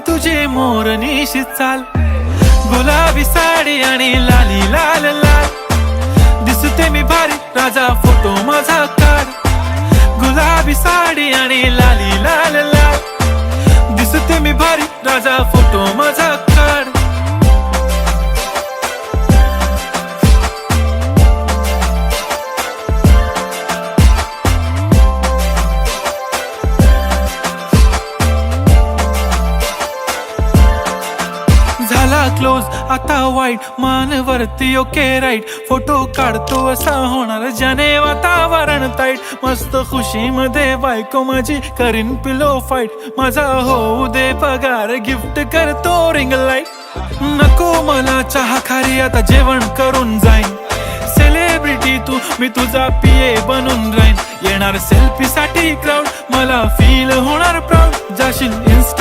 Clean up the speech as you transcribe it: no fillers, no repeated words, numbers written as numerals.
तुझे मोरनीशी चाल, गुलाबी साडी आणि लाली लाल लाल, दिसते मी भारी राजा फोटो माझा काढ, गुलाबी साडी आणि लाली लाल लाल, दिसते मी भारी राजा फोटो माझा काढ. झाला क्लोज आता वाईट, मानवरती ओके राईट, फोटो काढतो असा होणार ज्याने वातावरण ताईट, मस्त खुशी मध्ये बायको माझी करीन पिलो फाईट, माझा होऊ दे पगार गिफ्ट करतो रिंग लाईट, नको मला चहा खारी आता जेवण करून जाईन, सेलिब्रिटी तू मी तुझा पिये बनून राहीन, येणार सेल्फी साठी क्राऊड मला फील होणार प्राऊड, जाशील